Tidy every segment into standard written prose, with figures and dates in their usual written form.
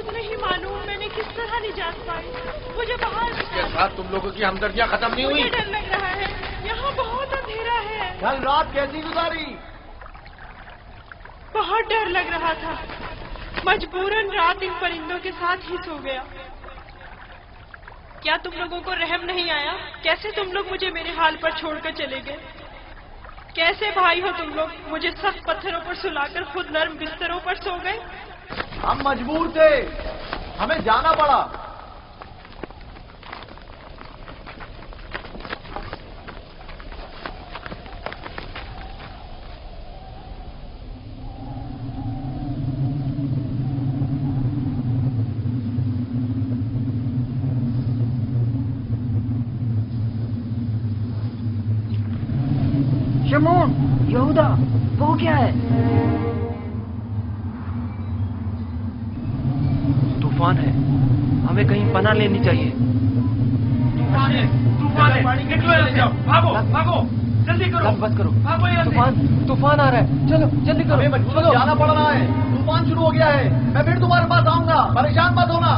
خود نہیں معلوم میں نے کس طرح نجات پائی. مجھے باہر اس کے ساتھ تم لوگوں کی ہمدردیاں ختم نہیں ہوئی. مجھے ڈر لگ رہا ہے, یہاں بہت اندھیرا ہے. کل رات کیسی گزاری؟ بہت ڈر لگ رہا تھا. مجبوراً رات ان پرندوں کے ساتھ ہی سو گیا. کیا تم لوگوں کو رحم نہیں آیا؟ کیسے تم لوگ مجھے میرے حال پر چھوڑ کر چلے گئے؟ کیسے بھائی ہو تم لوگ؟ مجھے سخت پتھروں پر سلا کر خود نرم بستروں پر سو گئے. ہم مجبور تھے, ہمیں جانا پڑا. شمعون, یہودا, وہ کیا ہے؟ طوفان ہے, ہمیں کہیں پناہ لینی چاہیے. طوفان ہے, طوفان ہے, نکلو یہاں سے, بھاگو بھاگو, جلدی کرو. بس کرو, بھاگو یہاں سے. طوفان آ رہا ہے, چلو جلدی کرو. ہمیں مجبور جانا پڑ رہا ہے, طوفان شروع ہو گیا ہے. میں پھر تمہارے پاس آؤں گا, پریشان مت ہونا.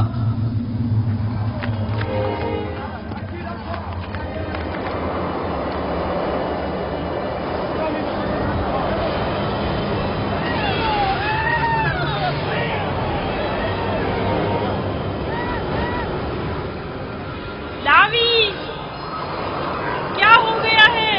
کیا ہو گیا ہے؟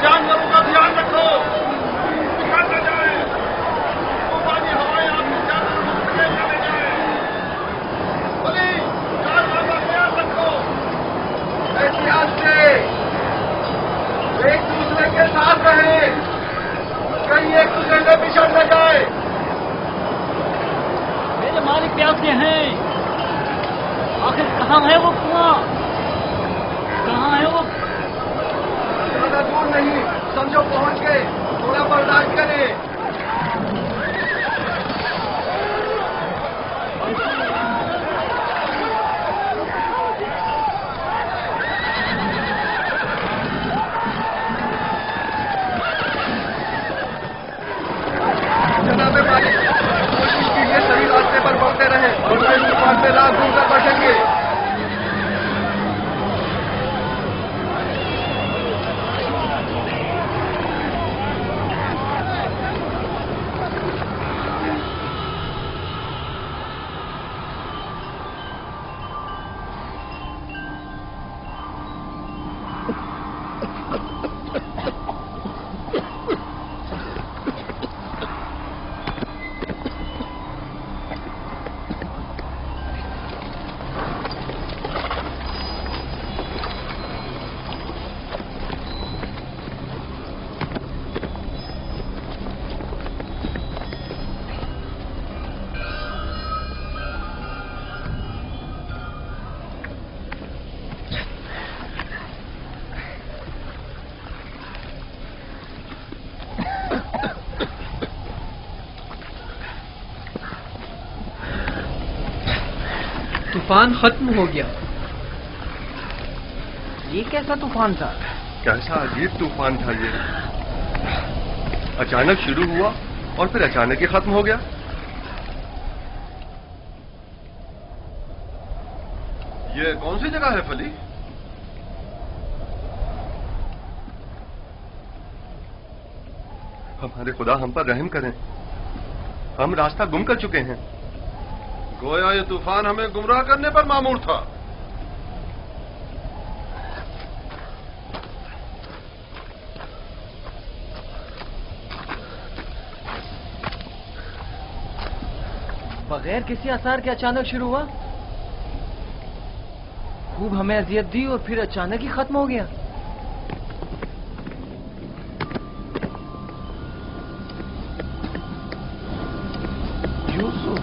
جانوروں کا دھیان رکھو, بکھر نہ جائے. طوفانی ہوائیں آپ کے جانوروں کو لے چلے جائیں. بولی, جانوروں کا خیال رکھو. احتیاط سے ایک دوسرے کے ساتھ رہیں, کہیں ایک دوسرے سے بچھڑ نہ جائے. میرے مالک پیاسے ہیں, آخر کہاں ہے وہ کنواں؟ کہاں ہے وہ؟ زیادہ دور نہیں, سمجھو پہنچ گئے. تھوڑا برداشت کریں. جناب مالک, کوشش کیجیے صحیح راستے پر بڑھتے رہیں, اور میں اس طوفان سے راہ ڈھونڈ کر بچیں گے. طوفان ختم ہو گیا. یہ کیسا طوفان تھا؟ کیسا عجیب طوفان تھا یہ. اچانک شروع ہوا اور پھر اچانک ہی ختم ہو گیا. یہ کون سی جگہ ہے فلی؟ ہمارے خدا ہم پر رحم کریں, ہم راستہ گم کر چکے ہیں. گویا یہ طوفان ہمیں گمراہ کرنے پر مامور تھا. بغیر کسی آثار کے اچانک شروع ہوا, خوب ہمیں اذیت دی اور پھر اچانک ہی ختم ہو گیا. یوسف,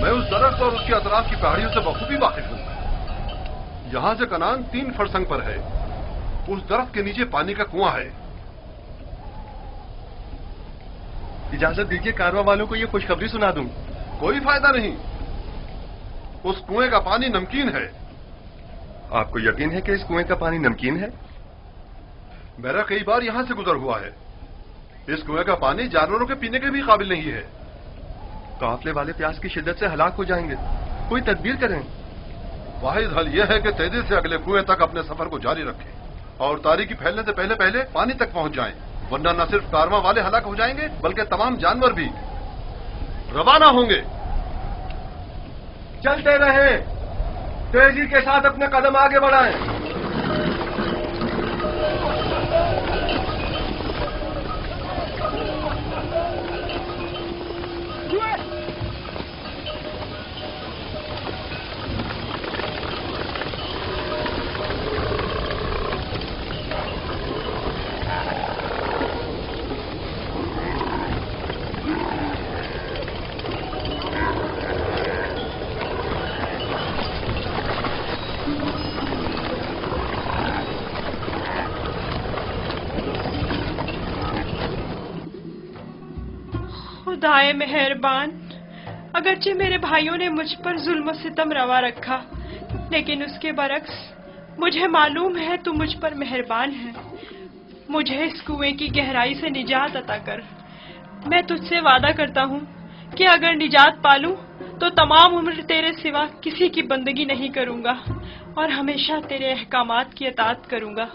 میں اس درخت اور اس کے اطراف کی پہاڑیوں سے بخوبی واقف ہوں. یہاں سے کنان 3 فرسنگ پر ہے. اس درخت کے نیچے پانی کا کنواں ہے. اجازت دیجیے کارواں والوں کو یہ خوشخبری سنا دوں. کوئی فائدہ نہیں. اس کنویں کا پانی نمکین ہے. آپ کو یقین ہے کہ اس کنویں کا پانی نمکین ہے؟ میرا کئی بار یہاں سے گزر ہوا ہے. اس کنویں کا پانی جانوروں کے پینے کے بھی قابل نہیں ہے. قافلے والے پیاس کی شدت سے ہلاک ہو جائیں گے. کوئی تدبیر کریں. واحد حل یہ ہے کہ تیزی سے اگلے کنویں تک اپنے سفر کو جاری رکھیں اور تاریکی پھیلنے سے پہلے پہلے پانی تک پہنچ جائیں، ورنہ نہ صرف کارواں والے ہلاک ہو جائیں گے بلکہ تمام جانور بھی. روانہ ہوں گے. چلتے رہیں، تیزی کے ساتھ اپنے قدم آگے بڑھائیں. خدائے مہربان، اگرچہ میرے بھائیوں نے مجھ پر ظلم و ستم روا رکھا، لیکن اس کے برعکس مجھے معلوم ہے تو مجھ پر مہربان ہے. مجھے اس کنویں کی گہرائی سے نجات عطا کر. میں تجھ سے وعدہ کرتا ہوں کہ اگر نجات پالوں تو تمام عمر تیرے سوا کسی کی بندگی نہیں کروں گا اور ہمیشہ تیرے احکامات کی اطاعت کروں گا.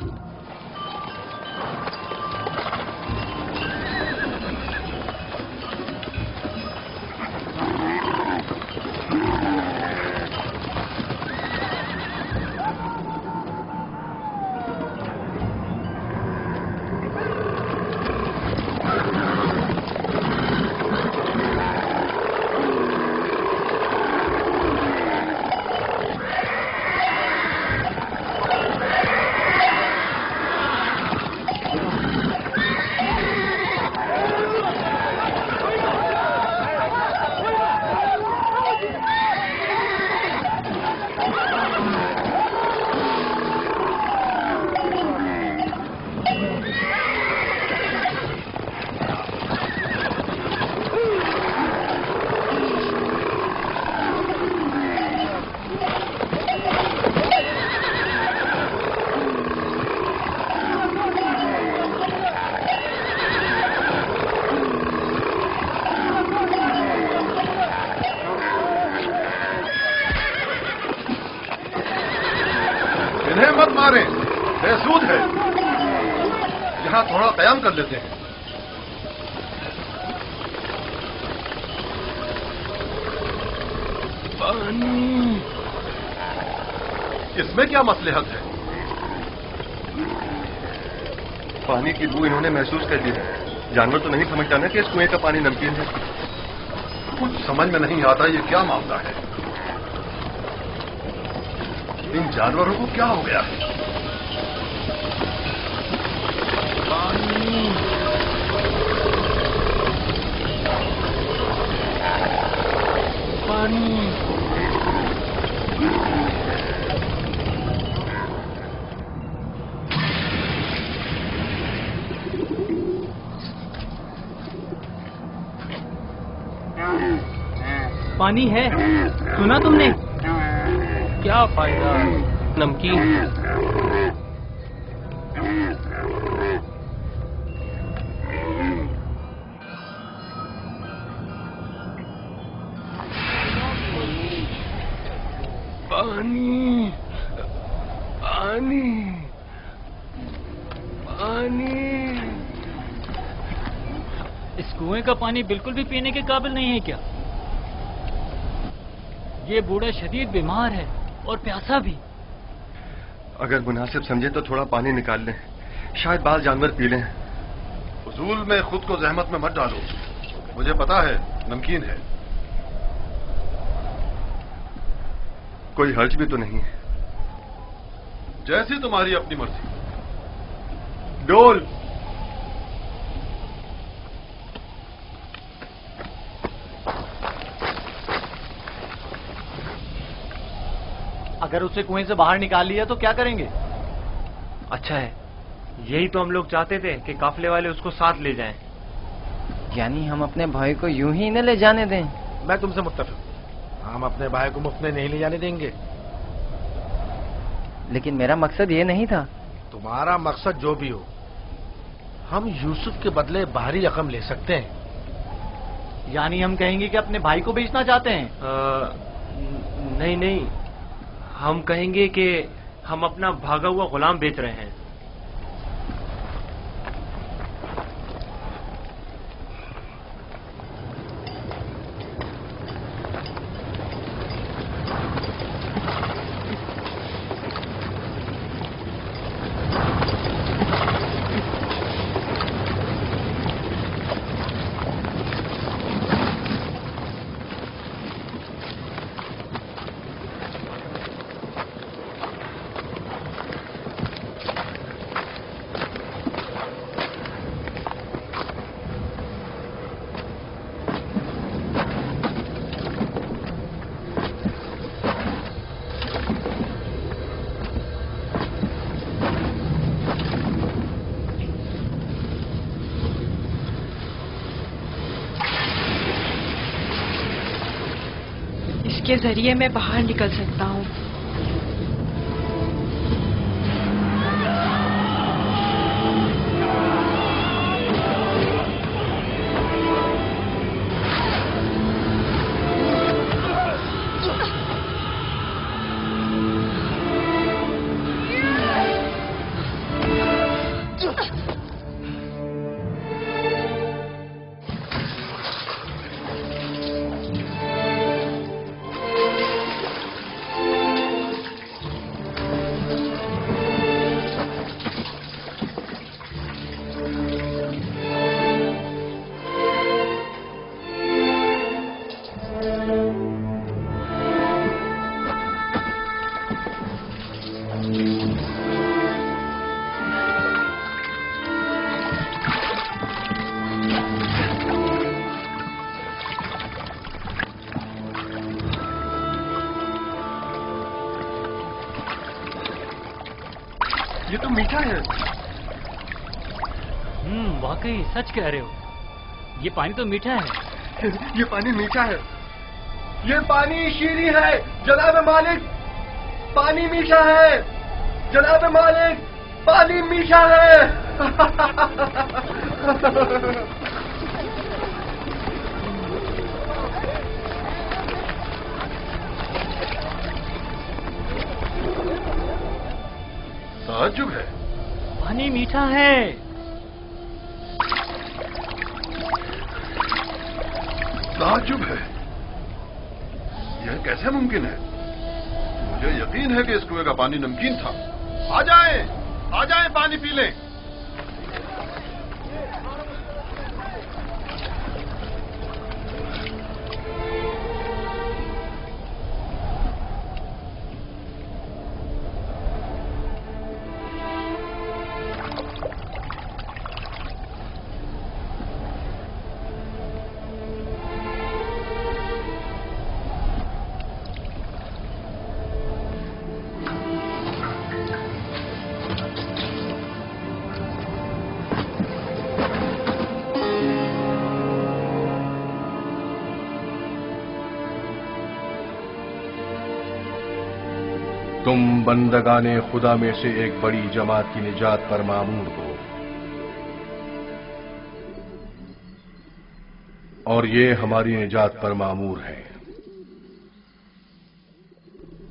انہیں مت ماریں، بے سود ہے. یہاں تھوڑا قیام کر لیتے ہیں. پانی، اس میں کیا مصلحت ہے؟ پانی کی بو انہوں نے محسوس کر لی ہے. جانور تو نہیں سمجھتا نا کہ اس کنویں کا پانی نمکین ہے. کچھ سمجھ میں نہیں آتا یہ کیا معاملہ ہے. ان جانوروں کو کیا ہو گیا ہے؟ پانی، پانی. پانی ہے، سنا تم نے؟ کیا فائدہ، نمکین ہے. پانی، پانی، پانی. اس کنویں کا پانی بالکل بھی پینے کے قابل نہیں ہے کیا؟ یہ بوڑھا شدید بیمار ہے اور پیاسا بھی. اگر مناسب سمجھے تو تھوڑا پانی نکال لیں، شاید بعض جانور پی لیں. فضول میں خود کو زحمت میں مت ڈالو، مجھے پتا ہے نمکین ہے. کوئی حرج بھی تو نہیں ہے. جیسی تمہاری اپنی مرضی. ڈول. اگر اسے کنویں سے باہر نکال لیا تو کیا کریں گے؟ اچھا ہے، یہی تو ہم لوگ چاہتے تھے کہ قافلے والے اس کو ساتھ لے جائیں۔ یعنی ہم اپنے بھائی کو یوں ہی نہ لے جانے دیں؟ میں تم سے متفق ہوں، ہم اپنے بھائی کو مفت میں نہیں لے جانے دیں گے۔ لیکن میرا مقصد یہ نہیں تھا۔ تمہارا مقصد جو بھی ہو، ہم یوسف کے بدلے باہری رقم لے سکتے ہیں۔ یعنی ہم کہیں گے کہ اپنے بھائی کو بیچنا چاہتے ہیں؟ نہیں نہیں، ہم کہیں گے کہ ہم اپنا بھاگا ہوا غلام بیچ رہے ہیں۔ اس کے ذریعے میں باہر نکل سکتا ہوں۔ یہ تو میٹھا ہے۔ واقعی سچ کہہ رہے ہو، یہ پانی تو میٹھا ہے۔ یہ پانی میٹھا ہے، یہ پانی شیریں ہے جناب مالک، پانی میٹھا ہے جناب مالک، پانی میٹھا ہے۔ تعجب ہے، پانی میٹھا ہے۔ تعجب ہے، یہ کیسے ممکن ہے؟ مجھے یقین ہے کہ اس کنویں کا پانی نمکین تھا۔ آ جائیں پانی پی لیں۔ تم بندگان خدا میں سے ایک بڑی جماعت کی نجات پر مامور ہو، اور یہ ہماری نجات پر مامور ہے۔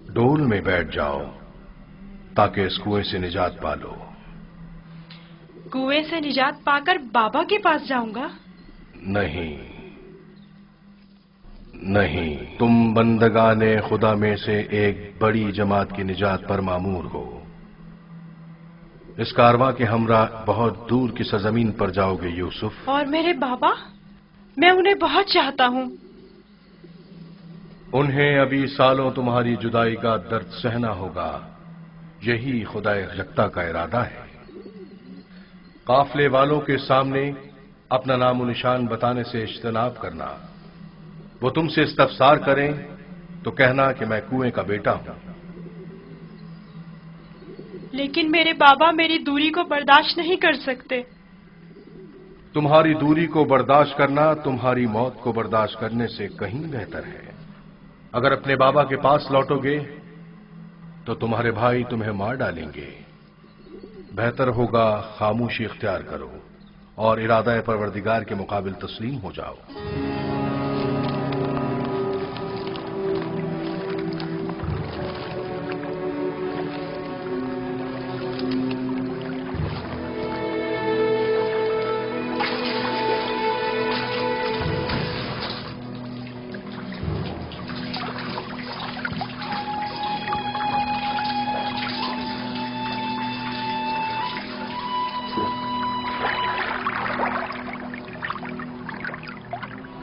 ڈول میں بیٹھ جاؤ تاکہ اس کنویں سے نجات پا لو۔ کنویں سے نجات پا کر بابا کے پاس جاؤں گا؟ نہیں، تم بندگان خدا میں سے ایک بڑی جماعت کی نجات پر مامور ہو۔ اس کارواں کے ہمراہ بہت دور کی سرزمین پر جاؤ گے یوسف۔ اور میرے بابا؟ میں انہیں بہت چاہتا ہوں۔ انہیں ابھی سالوں تمہاری جدائی کا درد سہنا ہوگا، یہی خدا یکتا کا ارادہ ہے۔ قافلے والوں کے سامنے اپنا نام و نشان بتانے سے اجتناب کرنا۔ وہ تم سے استفسار کریں تو کہنا کہ میں کنویں کا بیٹا ہوں۔ اور اگر وہ تمہیں پوچھیں تو کہنا کہ میں یوسف ہوں۔ اور میرے بابا؟ میں تمہیں بتاؤں گا کہ میں کنویں کا بیٹا ہوں۔ اور اگر وہ تمہیں پوچھیں تو کہنا کہ میں یوسف ہوں۔ اور اگر وہ تمہیں پوچھیں تو کہنا کہ میں کنویں کا بیٹا ہوں۔ لیکن میرے بابا میری دوری کو برداشت نہیں کر سکتے. تمہاری دوری کو برداشت کرنا تمہاری موت کو برداشت کرنے سے کہیں بہتر ہے. اگر اپنے بابا کے پاس لوٹو گے تو تمہارے بھائی تمہیں مار ڈالیں گے. بہتر ہوگا خاموشی اختیار کرو اور ارادہ پروردگار کے مقابل تسلیم ہو جاؤ.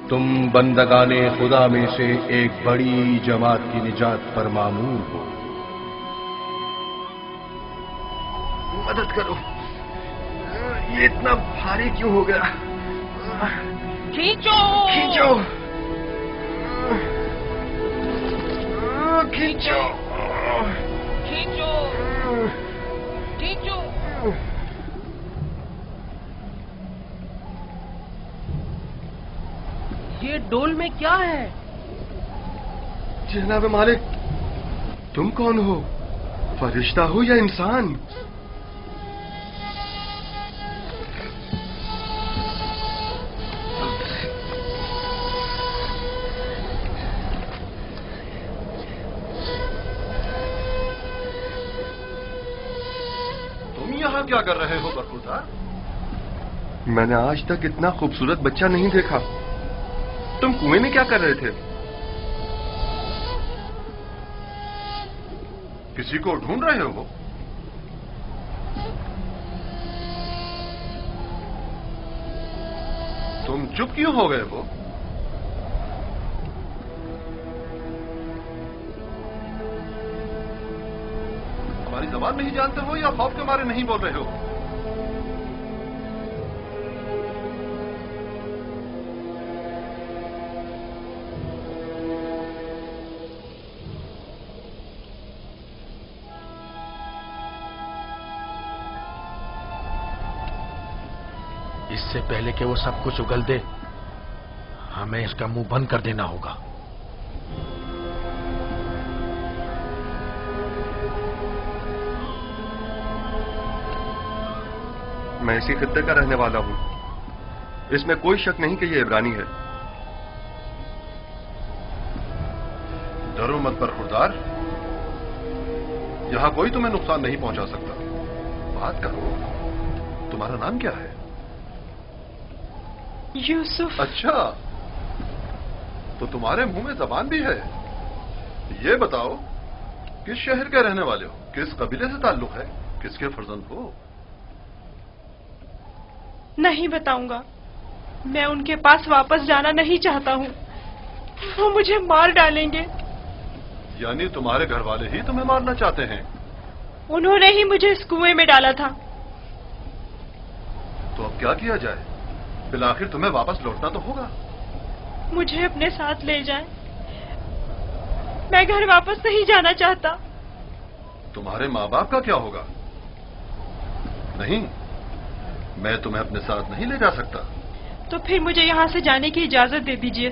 تم بندگان خدا میں سے ایک بڑی جماعت کی نجات پر مامور ہو. مدد کرو، یہ اتنا بھاری کیوں ہو گیا؟ کھینچو کھینچو کھینچو کھینچو کھینچو. یہ ڈول میں کیا ہے؟ جناب مالک، تم کون ہو؟ فرشتہ ہو یا انسان؟ تم یہاں کیا کر رہے ہو برخوردار؟ میں نے آج تک اتنا خوبصورت بچہ نہیں دیکھا. تم کنویں میں کیا کر رہے تھے؟ کسی کو ڈھونڈ رہے ہو؟ تم چپ کیوں ہو گئے ہو؟ ہماری زبان نہیں جانتے ہو یا خوف کے مارے نہیں بول رہے ہو؟ اس سے پہلے کہ وہ سب کچھ اگل دے ہمیں اس کا منہ بند کر دینا ہوگا. میں اسی خطے کا رہنے والا ہوں. اس میں کوئی شک نہیں کہ یہ عبرانی ہے. ڈرو مت برخوردار، یہاں کوئی تمہیں نقصان نہیں پہنچا سکتا. بات کرو، تمہارا نام کیا ہے؟ یوسف. اچھا، تو تمہارے منہ میں زبان بھی ہے. یہ بتاؤ کس شہر کے رہنے والے ہو؟ کس قبیلے سے تعلق ہے؟ کس کے فرزند ہو؟ نہیں بتاؤں گا. میں ان کے پاس واپس جانا نہیں چاہتا ہوں. وہ مجھے مار ڈالیں گے. یعنی تمہارے گھر والے ہی تمہیں مارنا چاہتے ہیں؟ انہوں نے ہی مجھے اس کنویں میں ڈالا تھا. تو اب کیا کیا جائے؟ بالآخر تمہیں واپس لوٹنا تو ہوگا. مجھے اپنے ساتھ لے جائیں. میں گھر واپس نہیں جانا چاہتا. تمہارے ماں باپ کا کیا ہوگا؟ نہیں، میں تمہیں اپنے ساتھ نہیں لے جا سکتا. تو پھر مجھے یہاں سے جانے کی اجازت دے دیجیے،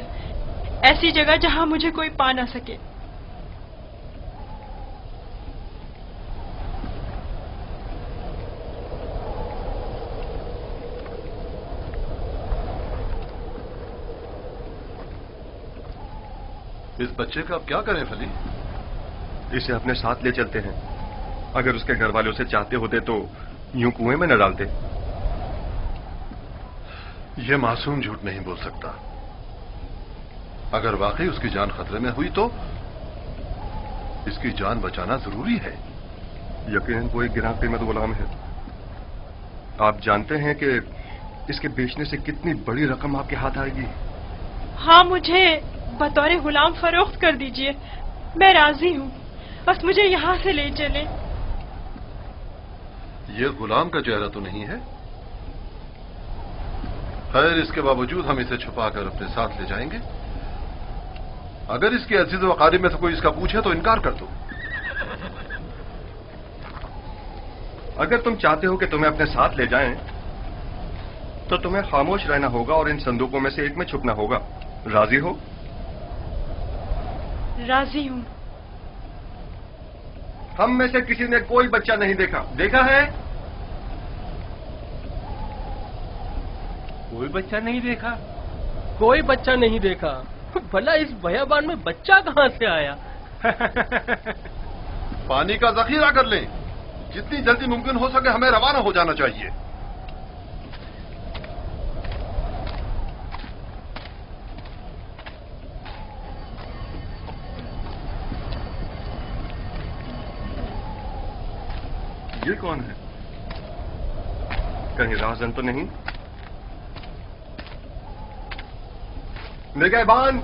ایسی جگہ جہاں مجھے کوئی پا نہ سکے. اس بچے کا اب کیا کریں فلی؟ اسے اپنے ساتھ لے چلتے ہیں. اگر اس کے گھر والے اسے چاہتے ہوتے تو یوں کنویں میں نہ ڈالتے. یہ معصوم جھوٹ نہیں بول سکتا. اگر واقعی اس کی جان خطرے میں ہوئی تو اس کی جان بچانا ضروری ہے. یقیناً کوئی گراں قیمت غلام ہے. آپ جانتے ہیں کہ اس کے بیچنے سے کتنی بڑی رقم آپ کے ہاتھ آئے گی. ہاں، مجھے بطور غلام فروخت کر دیجئے، میں راضی ہوں. بس مجھے یہاں سے لے چلیں. یہ غلام کا چہرہ تو نہیں ہے. خیر، اس کے باوجود ہم اسے چھپا کر اپنے ساتھ لے جائیں گے. اگر اس کے عزیز و اقارب میں سے کوئی اس کا پوچھے تو انکار کر دو. اگر تم چاہتے ہو کہ تمہیں اپنے ساتھ لے جائیں تو تمہیں خاموش رہنا ہوگا اور ان صندوقوں میں سے ایک میں چھپنا ہوگا. راضی ہو؟ راضی ہوں. ہم میں سے کسی نے کوئی بچہ نہیں دیکھا. دیکھا ہے؟ کوئی بچہ نہیں دیکھا. کوئی بچہ نہیں دیکھا. بھلا اس بیابان میں بچہ کہاں سے آیا؟ پانی کا ذخیرہ کر لیں. جتنی جلدی ممکن ہو سکے ہمیں روانہ ہو جانا چاہیے. یہ کون ہے؟ کہیں راہزن تو نہیں؟ نگہبان!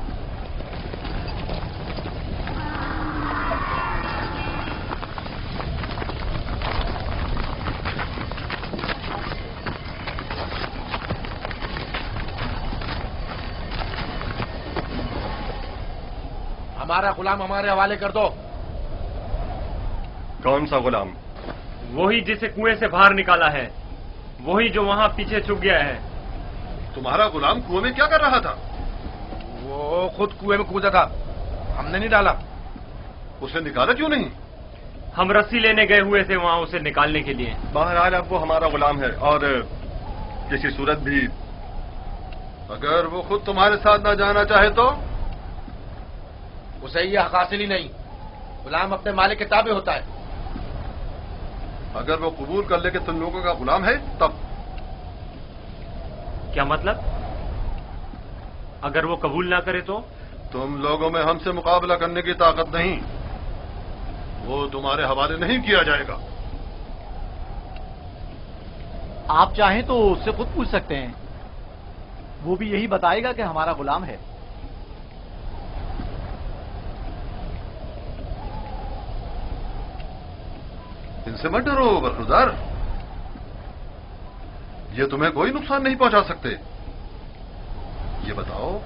ہمارا غلام ہمارے حوالے کر دو. کون سا غلام؟ وہی جسے کنویں سے باہر نکالا ہے، وہی جو وہاں پیچھے چھپ گیا ہے. تمہارا غلام کنویں میں کیا کر رہا تھا؟ وہ خود کنویں میں کودا تھا، ہم نے نہیں ڈالا. اسے نکالا کیوں نہیں؟ ہم رسی لینے گئے ہوئے تھے وہاں اسے نکالنے کے لیے. بہرحال اب وہ ہمارا غلام ہے اور کسی صورت بھی اگر وہ خود تمہارے ساتھ نہ جانا چاہے تو؟ اسے یہ حق حاصل ہی نہیں. غلام اپنے مالک کے تابع ہوتا ہے. اگر وہ قبول کر لے کہ تم لوگوں کا غلام ہے تب؟ کیا مطلب؟ اگر وہ قبول نہ کرے تو؟ تم لوگوں میں ہم سے مقابلہ کرنے کی طاقت نہیں. وہ تمہارے حوالے نہیں کیا جائے گا. آپ چاہیں تو اس سے خود پوچھ سکتے ہیں، وہ بھی یہی بتائے گا کہ ہمارا غلام ہے. ان سے مت ڈرو برخوردار، یہ تمہیں کوئی نقصان نہیں پہنچا سکتے. یہ بتاؤ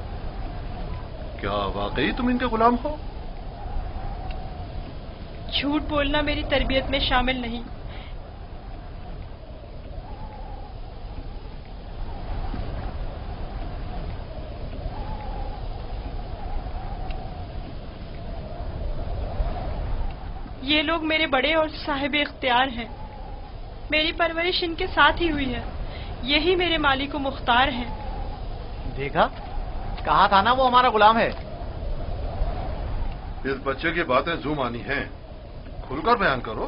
کیا واقعی تم ان کے غلام ہو؟ جھوٹ بولنا میری تربیت میں شامل نہیں. یہ لوگ میرے بڑے اور صاحب اختیار ہیں. میری پرورش ان کے ساتھ ہی ہوئی ہے. یہی میرے مالک و مختار ہیں. دیکھا، کہا تھا نا وہ ہمارا غلام ہے. اس بچے کی باتیں زو مانی ہیں. کھل کر بیان کرو.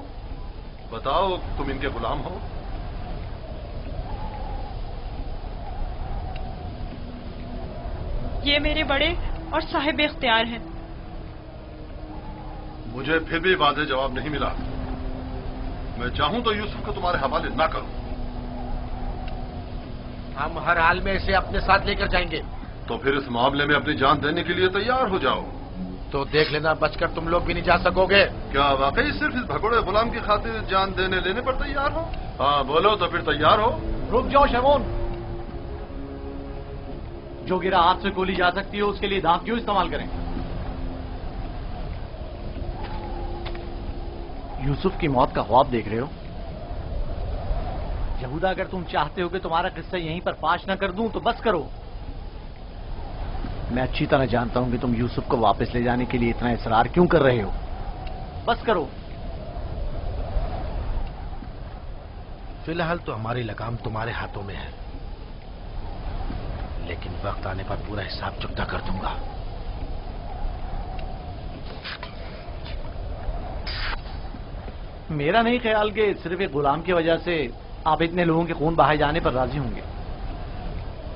بتاؤ تم ان کے غلام ہو؟ یہ میرے بڑے اور صاحب اختیار ہیں. مجھے پھر بھی واضح جواب نہیں ملا. میں چاہوں تو یوسف کو تمہارے حوالے نہ کروں. ہم ہر حال میں اسے اپنے ساتھ لے کر جائیں گے. تو پھر اس معاملے میں اپنی جان دینے کے لیے تیار ہو جاؤ. تو دیکھ لینا بچ کر تم لوگ بھی نہیں جا سکو گے. کیا واقعی صرف اس بھگوڑے غلام کی خاطر جان دینے لینے پر تیار ہو؟ ہاں بولو تو پھر تیار ہو. رک جاؤ شمون. جو گرا ہاتھ سے گولی جا سکتی ہے اس کے لیے دھاپ کیوں استعمال کریں؟ یوسف کی موت کا خواب دیکھ رہے ہو؟ یہودا اگر تم چاہتے ہو کہ تمہارا قصہ یہیں پر فاش نہ کر دوں تو بس کرو. میں اچھی طرح جانتا ہوں کہ تم یوسف کو واپس لے جانے کے لیے اتنا اصرار کیوں کر رہے ہو. بس کرو. فی الحال تو ہماری لگام تمہارے ہاتھوں میں ہے، لیکن وقت آنے پر پورا حساب چکتا کر دوں گا. میرا نہیں خیال کہ صرف ایک غلام کی وجہ سے آپ اتنے لوگوں کے خون بہائے جانے پر راضی ہوں گے.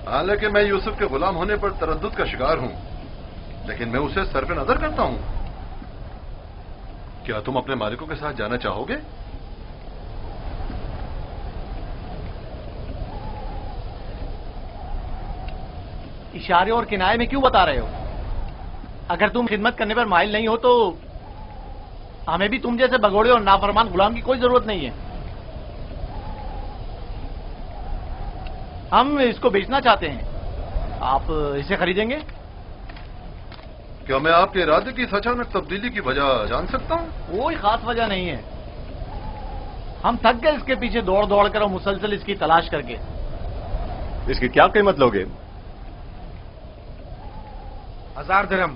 حالانکہ میں یوسف کے غلام ہونے پر تردد کا شکار ہوں، لیکن میں اسے صرف نظر کرتا ہوں. کیا تم اپنے مالکوں کے ساتھ جانا چاہو گے؟ اشارے اور کنائے میں کیوں بتا رہے ہو؟ اگر تم خدمت کرنے پر مائل نہیں ہو تو ہمیں بھی تم جیسے بگوڑے اور نافرمان غلام کی کوئی ضرورت نہیں ہے. ہم اس کو بیچنا چاہتے ہیں. آپ اسے خریدیں گے؟ کیا میں آپ کے ارادے کی اس اچانک تبدیلی کی وجہ جان سکتا ہوں؟ کوئی خاص وجہ نہیں ہے. ہم تھک گئے اس کے پیچھے دوڑ دوڑ کر اور مسلسل اس کی تلاش کر کے. اس کی کیا قیمت لوگے؟ 1000 درہم،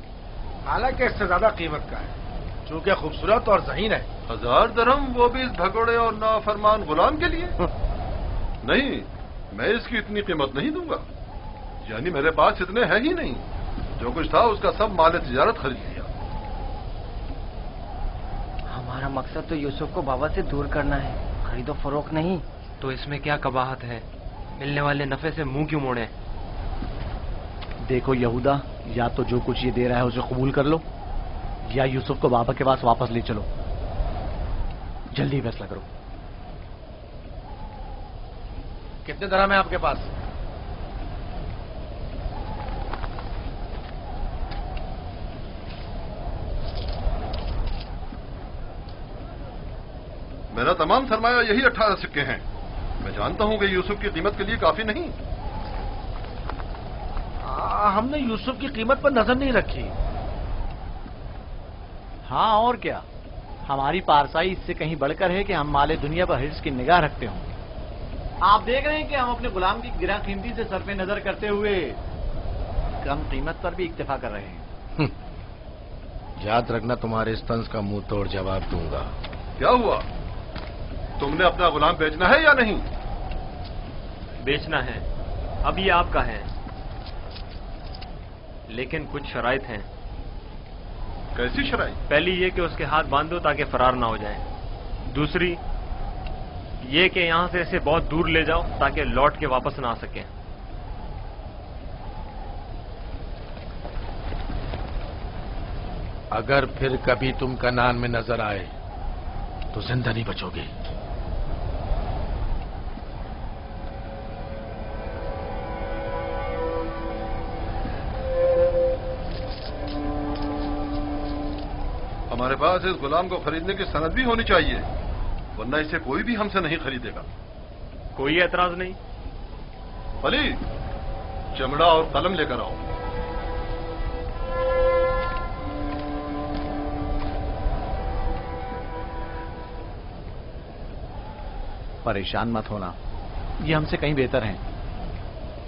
حالانکہ اس سے زیادہ قیمت کا ہے چونکہ خوبصورت اور ذہین ہے. 1000 درہم، وہ بھی اس بھگوڑے اور نافرمان غلام کے لیے؟ نہیں، میں اس کی اتنی قیمت نہیں دوں گا. یعنی میرے پاس اتنے ہیں ہی نہیں. جو کچھ تھا اس کا سب مال تجارت خرید لیا. ہمارا مقصد تو یوسف کو بابا سے دور کرنا ہے، خرید و فروخت نہیں. تو اس میں کیا قباحت ہے؟ ملنے والے نفع سے منہ کیوں موڑے؟ دیکھو یہودا، یا تو جو کچھ یہ دے رہا ہے اسے قبول کر لو، یا یوسف کو بابا کے پاس واپس لے چلو. جلدی فیصلہ کرو. کتنے درہم ہے آپ کے پاس؟ میرا تمام سرمایہ یہی 18 سکے ہیں. میں جانتا ہوں کہ یوسف کی قیمت کے لیے کافی نہیں. ہم نے یوسف کی قیمت پر نظر نہیں رکھی. ہاں اور کیا، ہماری پارسائی اس سے کہیں بڑھ کر ہے کہ ہم مال دنیا پر حرص کی نگاہ رکھتے ہوں. آپ دیکھ رہے ہیں کہ ہم اپنے غلام کی گراں قیمتی سے صرف نظر کرتے ہوئے کم قیمت پر بھی اکتفا کر رہے ہیں. یاد رکھنا، تمہارے اس طنز کا منہ توڑ جواب دوں گا. کیا ہوا؟ تم نے اپنا غلام بیچنا ہے یا نہیں؟ بیچنا ہے، اب یہ آپ کا ہے، لیکن کچھ شرائط ہیں. کیسی شرائط؟ پہلی یہ کہ اس کے ہاتھ باندھ دو تاکہ فرار نہ ہو جائے. دوسری یہ کہ یہاں سے اسے بہت دور لے جاؤ تاکہ لوٹ کے واپس نہ آ سکے. اگر پھر کبھی تم کنعان میں نظر آئے تو زندہ نہیں بچو گے. ہمارے پاس اس غلام کو خریدنے کی سند بھی ہونی چاہیے، ورنہ اسے کوئی بھی ہم سے نہیں خریدے گا. کوئی اعتراض نہیں؟ علی، چمڑا اور قلم لے کر آؤ. پریشان مت ہونا، یہ ہم سے کہیں بہتر ہیں.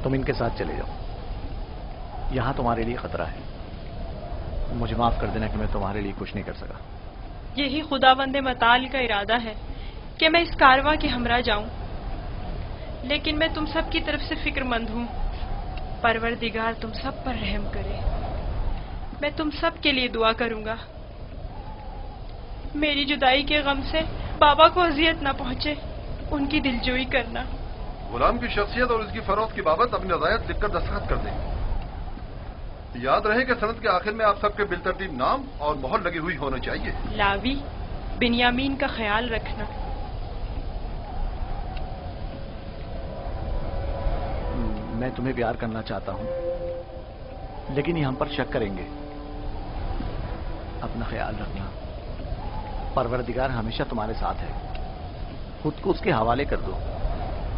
تم ان کے ساتھ چلے جاؤ، یہاں تمہارے لیے خطرہ ہے. مجھے معاف کر دینا کہ میں تمہارے لیے کچھ نہیں کر سکا. یہی خداوند متعال کا ارادہ ہے کہ میں اس کارواں کے ہمراہ جاؤں، لیکن میں تم سب کی طرف سے فکر مند ہوں. پروردگار تم سب پر رحم کرے. میں تم سب کے لیے دعا کروں گا. میری جدائی کے غم سے بابا کو اذیت نہ پہنچے، ان کی دلجوئی کرنا. غلام کی شخصیت اور اس کی فروخت کی بابت اپنی رضایت لکھ کر دستخط کر دیں. یاد رہے کہ سند کے آخر میں آپ سب کے بالترتیب نام اور مہر لگی ہوئی ہونا چاہیے. لاوی، بنیامین کا خیال رکھنا. میں تمہیں پیار کرنا چاہتا ہوں، لیکن یہ ہم پر شک کریں گے. اپنا خیال رکھنا. پروردگار ہمیشہ تمہارے ساتھ ہے. خود کو اس کے حوالے کر دو،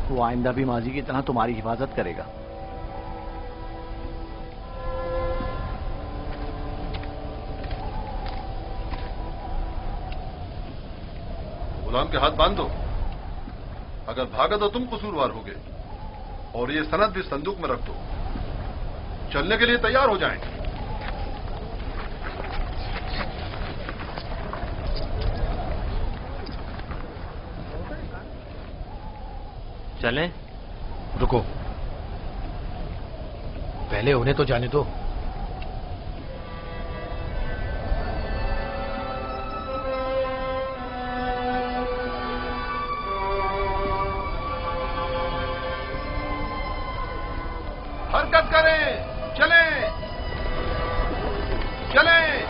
وہ آئندہ بھی ماضی کی طرح تمہاری حفاظت کرے گا. غلام کے ہاتھ باندھ دو. اگر بھاگا تو تم قصوروار ہوگے، اور یہ سند بھی صندوق میں رکھ دو. چلنے کے لیے تیار ہو جائیں. چلیں؟ رکو، پہلے انہیں تو جانے دو. حرکت کریں، چلیں چلیں.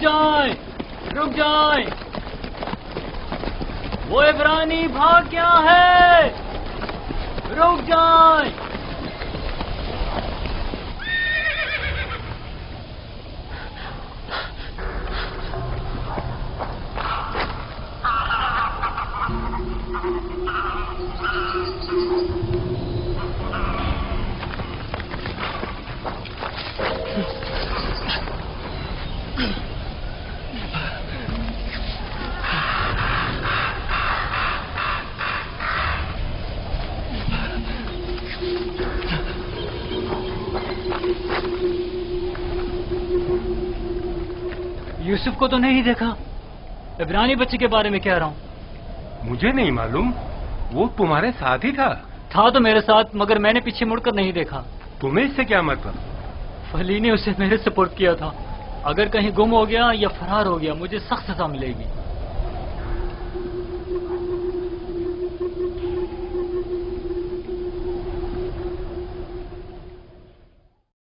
جائیں، رک جائیں، وہ عبرانی بھاگ گیا ہے، رک جائیں۔ یوسف کو تو نہیں دیکھا، عبرانی بچے کے بارے میں کہہ رہا ہوں۔ مجھے نہیں معلوم، وہ تمہارے ساتھ ہی تھا تو میرے ساتھ، مگر میں نے پیچھے مڑ کر نہیں دیکھا۔ تمہیں اس سے کیا مطلب؟ فلی نے اسے میرے سپورٹ کیا تھا، اگر کہیں گم ہو گیا یا فرار ہو گیا مجھے سخت سزا ملے گی۔